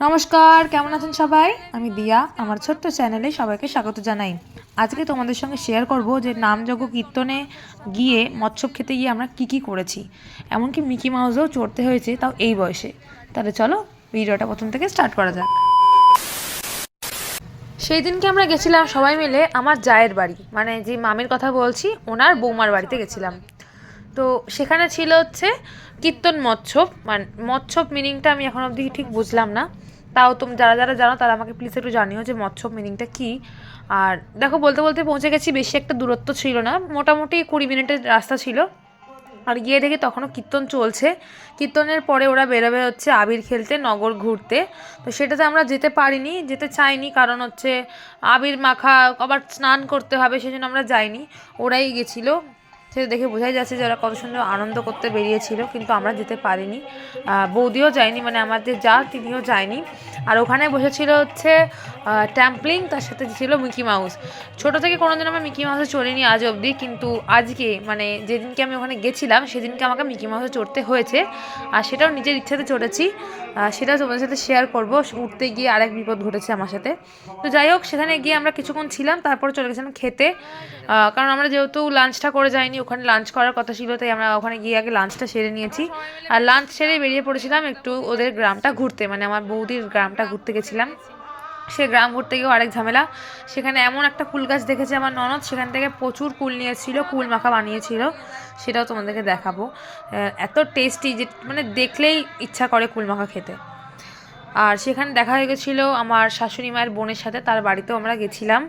নমস্কার, কেমন আছেন সবাই? আমি দিয়া, আমার ছোট্ট চ্যানেলে সবাইকে স্বাগত জানাই। আজকে তোমাদের সঙ্গে শেয়ার করব যে নামযজ্ঞ কীর্তনে গিয়ে মৎস্য খেতে গিয়ে আমরা কি করেছি। এমনকি মিকি মাউসও চড়তে হয়েছে, তাও এই বয়সে। তাহলে চলো ভিডিওটা প্রথম থেকে স্টার্ট করা যাক। সেই দিনকে আমরা গেছিলাম সবাই মিলে আমার জায়ের বাড়ি, মানে যে মামির কথা বলছি ওনার বৌমার বাড়িতে গেছিলাম। তো সেখানে ছিল হচ্ছে কীর্তন মৎসব, মানে মৎসব মিনিংটা আমি এখন অবধি ঠিক বুঝলাম না। তাও তুমি যারা যারা জানো তারা আমাকে প্লিজ একটু জানিও যে মৎসব মিনিংটা কী। আর দেখো বলতে বলতে পৌঁছে গেছি, বেশি একটা দূরত্ব ছিল না, মোটামুটি 20 মিনিটের রাস্তা ছিল। আর গিয়ে দেখি তখনও কীর্তন চলছে। কীর্তনের পরে ওরা বেরোবে হচ্ছে আবির খেলতে, নগর ঘুরতে। তো সেটাতে আমরা যেতে পারিনি, যেতে চাইনি, কারণ হচ্ছে আবির মাখা, আবার স্নান করতে হবে, সেজন্য আমরা যাইনি। ওরাই গেছিলো। সেটা দেখে বোঝাই যাচ্ছে যে ওরা কত সুন্দর আনন্দ করতে বেরিয়েছিল, কিন্তু আমরা যেতে পারিনি। বৌদিও যায়নি, মানে আমাদের যা তিনিও যায়নি। আর ওখানে বসেছিল হচ্ছে ট্যাম্পলিং, তার সাথে ছিল মিকি মাউস। ছোটো থেকে কোনোদিন আমরা মিকি মাউসে চড়িনি আজ অবধি, কিন্তু আজকে মানে যেদিনকে আমি ওখানে গেছিলাম সেদিনকে আমাকে মিকি মাউসে চড়তে হয়েছে। আর সেটাও নিজের ইচ্ছাতে চড়েছি, সেটাও তোমাদের সাথে শেয়ার করবো। উঠতে গিয়ে আরেক বিপদ ঘটেছে আমার সাথে। তো যাই হোক, সেখানে গিয়ে আমরা কিছুক্ষণ ছিলাম, তারপর চলে গেছিলাম খেতে। কারণ আমরা যেহেতু লাঞ্চটা করে যাইনি, ওখানে লাঞ্চ করার কথা ছিল, তাই আমরা ওখানে গিয়ে আগে লাঞ্চটা সেরে নিয়েছি। আর লাঞ্চ সেরে বেরিয়ে পড়েছিলাম একটু ওদের গ্রামটা ঘুরতে, মানে আমার বৌদির গ্রামটা ঘুরতে গেছিলাম। সে গ্রাম ঘুরতে গিয়েও আরেক ঝামেলা। সেখানে এমন একটা কুল গাছ দেখেছে আমার ননদ, সেখান থেকে প্রচুর কুল নিয়েছিল, কুল মাখা বানিয়েছিল। সেটাও তোমাদেরকে দেখাবো। এত টেস্টি যে মানে দেখলেই ইচ্ছা করে কুল মাখা খেতে। আর সেখানে দেখা হয়ে গেছিলো আমার শাশুড়ি মায়ের বোনের সাথে, তার বাড়িতেও আমরা গেছিলাম।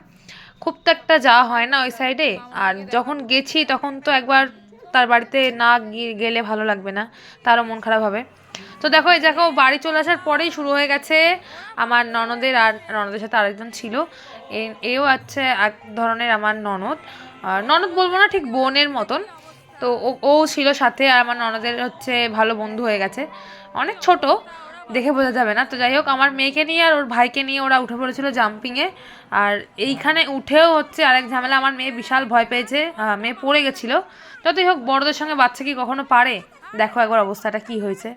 খুব তো একটা যাওয়া হয় না ওই সাইডে, আর যখন গেছি তখন তো একবার তার বাড়িতে না গেলে ভালো লাগবে না, তারও মন খারাপ হবে। তো দেখো এই দেখো বাড়ি চলে আসার পরেই শুরু হয়ে গেছে আমার ননদের, আর ননদের সাথে আরেকজন ছিল। এও আছে এক ধরনের আমার ননদ, ননদ বলবো না, ঠিক বোনের মতন। তো ও ছিল সাথে, আর আমার ননদের হচ্ছে ভালো বন্ধু হয়ে গেছে। অনেক ছোট, দেখে বোঝা যাবে না। তো যাই হোক, আমার মেয়েকে নিয়ে আর ওর ভাইকে নিয়ে ওরা উঠে পড়েছিল জাম্পিংয়ে। আর এইখানে উঠেও হচ্ছে আরেক ঝামেলা, আমার মেয়ে বিশাল ভয় পেয়েছে, মেয়ে পড়ে গেছিলো। যতই হোক, বড়দের সঙ্গে বাচ্চা কি কখনো পারে? দেখো একবার অবস্থাটা কি হয়েছে।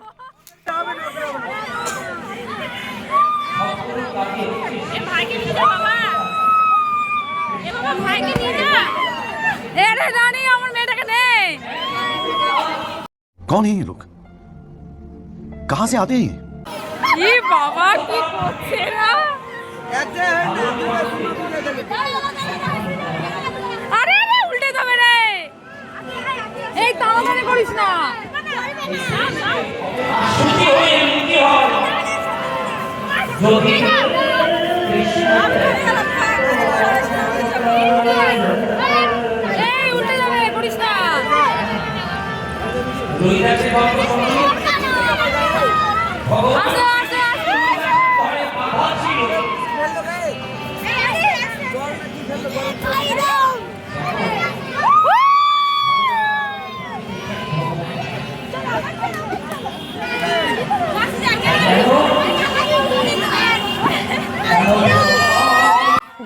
कौन है ये लोग? कहां से आते हैं ये बाबा की कोसेरा আরে আরে উল্টে যাবে রে, এই তাড়াতাড়ি করিস না। এই উল্টে যাবে, করিস না। আসো আসো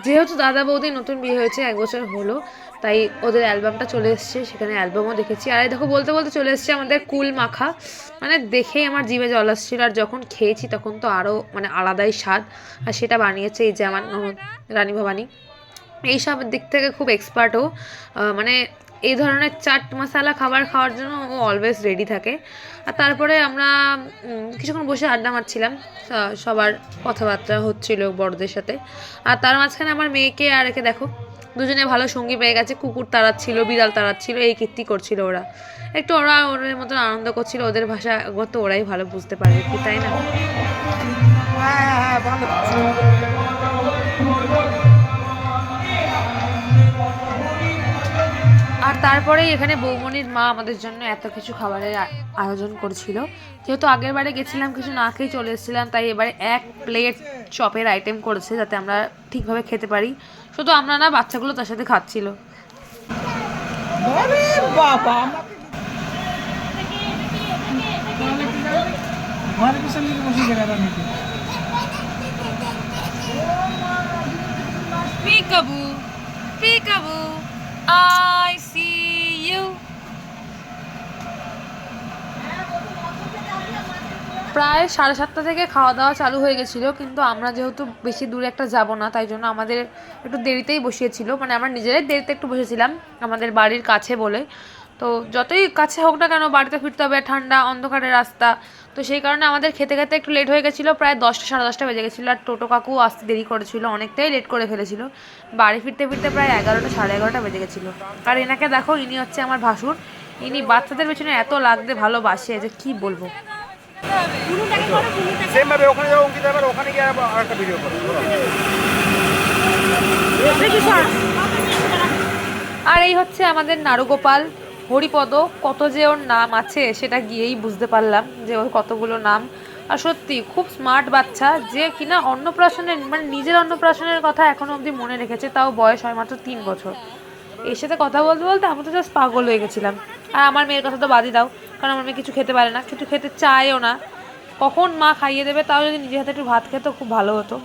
যেহেতু দাদা বৌদি নতুন বিয়ে হয়েছে, 1 বছর হলো, তাই ওদের অ্যালবামটা চলে এসছে, সেখানে অ্যালবামও দেখেছি। আর এই দেখো বলতে বলতে চলে এসছে আমাদের কুল মাখা, মানে দেখেই আমার জিভে জল আসছিল। আর যখন খেয়েছি তখন তো আরও মানে আলাদাই স্বাদ। আর সেটা বানিয়েছে এই যে আমার রানী ভবানী, এইসব দিক থেকে খুব এক্সপার্টও। মানে এই ধরনের চাট মশালা খাবার খাওয়ার জন্য ও অলওয়েজ রেডি থাকে। আর তারপরে আমরা কিছুক্ষণ বসে আড্ডা মারছিলাম, সবার কথাবার্তা হচ্ছিল বড়দের সাথে। আর তার মাঝখানে আমার মেয়েকে আর একে দেখো, দুজনে ভালো সঙ্গী পেয়ে গেছে, কুকুর তাড়াচ্ছিল, বিড়াল তাড়াচ্ছিল, এই কীর্তি করছিল ওরা। একটু ওরা ওদের মতন আনন্দ করছিল, ওদের ভাষা তো ওরাই ভালো বুঝতে পারবে কি, তাই না? আর তারপরেই এখানে বৌমনির মা আমাদের জন্য এত কিছু খাবারের আয়োজন করেছিল। যেহেতু আগের বারে গেছিলাম কিছু না খেয়ে চলে এসেছিলাম, তাই এবারে 1 প্লেট চপের আইটেম করেছে, যাতে আমরা ঠিকভাবে খেতে পারি। শুধু আমরা না, বাচ্চাগুলো তার সাথে খাচ্ছিল। Peekaboo, peekaboo, I see you. প্রায় 7:30 থেকে খাওয়া দাওয়া চালু হয়ে গেছিলো, কিন্তু আমরা যেহেতু বেশি দূরে একটা যাব না, তাই জন্য আমাদের একটু দেরিতেই বসিয়েছিল। মানে আমরা নিজেরাই দেরিতে একটু বসেছিলাম, আমাদের বাড়ির কাছে বলে। তো যতই কাছে হোক না কেন, বাড়িতে ফিরতে হবে, ঠান্ডা অন্ধকারের রাস্তা, তো সেই কারণে আমাদের খেতে খেতে একটু লেট হয়ে গেছিলো। প্রায় 10টা 10:30 বেজে গেছিলো। আর টোটো কাকু আসতে দেরি করেছিল, অনেকটাই লেট করে ফেলেছিল। বাড়ি ফিরতে ফিরতে প্রায় 11টা 11:30 বেজে গেছিলো। আর এনাকে দেখো, ইনি হচ্ছে আমার ভাসুর। ইনি বাচ্চাদের পেছনে এত লাগতে ভালোবাসে যে কি বলবো। সেম ভাবে ওখানে যাও, অঙ্কিতা এবার ওখানে গিয়ে আরেকটা ভিডিও করো। আর এই হচ্ছে আমাদের নারুগোপাল হরিপদ। কত যে ওর নাম আছে সেটা গিয়েই বুঝতে পারলাম যে ওর কতগুলো নাম। আর সত্যি খুব স্মার্ট বাচ্চা, যে কিনা অন্নপ্রাশনের মানে নিজের অন্নপ্রাশনের কথা এখনো অবধি মনে রেখেছে, তাও বয়স হয় মাত্র 3 বছর। এর সাথে কথা বলতে বলতে আমি তো জাস্ট পাগল হয়ে গেছিলাম। আর আমার মেয়ের কথা তো বাদই দাও, কারণ আমার মেয়ে কিছু খেতে পারে না, কিছু খেতে চায়ও না। কখন মা খাইয়ে দেবে, তাও যদি নিজের হাতে একটু ভাত খেত খুব ভালো হতো।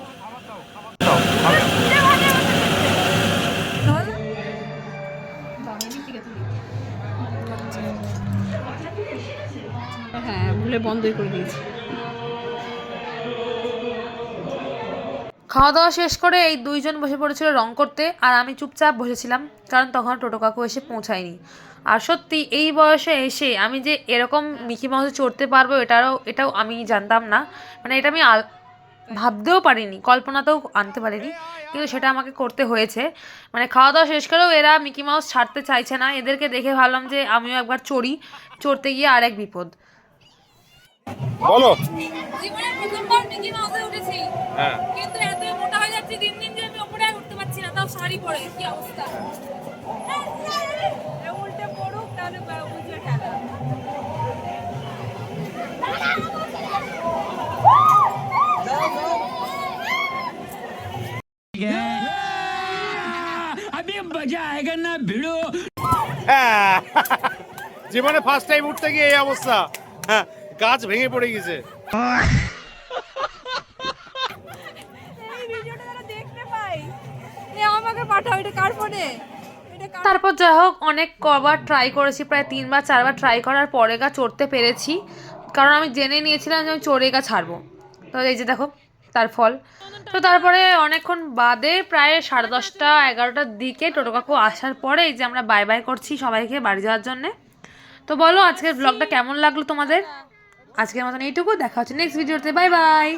হ্যাঁ, ভুলে বন্ধই করে দিয়েছি। খাওয়া দাওয়া শেষ করে এই দুইজন বসে পড়েছিল রং করতে, আর আমি চুপচাপ বসেছিলাম, কারণ তখন টোটো কাকু এসে পৌঁছায়নি। আর সত্যি এই বয়সে এসে আমি যে এরকম মিকি মাউসে চড়তে পারবো, এটাও আমি জানতাম না। মানে এটা আমি ভাবতেও পারিনি, কল্পনাতেও আনতে পারিনি, কিন্তু সেটা আমাকে করতে হয়েছে। মানে খাওয়া দাওয়া শেষ করেও এরা মিকি মাউস ছাড়তে চাইছে না। এদেরকে দেখে ভাবলাম যে আমিও একবার চড়তে গিয়ে আর এক বিপদ। বলো। জীবনে প্রথমবার মিকি মাউসে উঠেছি, হ্যাঁ, কিন্তু এত মোটা হয়ে যাচ্ছি দিন দিন যে আমি ওপরে আর উঠতে পারছি না, তাও শাড়ি পরে কি অবস্থা। উল্টে পড়ুক তাহলে বুঝবে খেলা। হ্যাঁ, জীবনে ফার্স্ট টাইম উঠতে গিয়ে এই অবস্থা। হ্যাঁ, গাছ ভেঙে পড়ে গেছে। এই ভিডিওটা যারা দেখতে পাই, আমাকে পাঠাও, এটা কার ফোনে? তারপর যাই হোক, অনেক কবার ট্রাই করেছি, প্রায় 3বার 4বার ট্রাই করার পরে চড়তে পেরেছি, কারণ আমি জেনে নিয়েছিলাম যে আমি চড়ে ছাড়বো। তো এই যে দেখো তার ফল। তো তারপরে অনেকক্ষণ বাদে প্রায় 10:30 11টার দিকে টোটো কাকু আসার পরে এই যে আমরা বাই বাই করছি সবাইকে বাড়ি যাওয়ার জন্যে। তো বলো আজকের ব্লগটা কেমন লাগলো তোমাদের? আজকের মতন এইটুকু, দেখা হচ্ছে নেক্সট ভিডিওতে। Bye bye.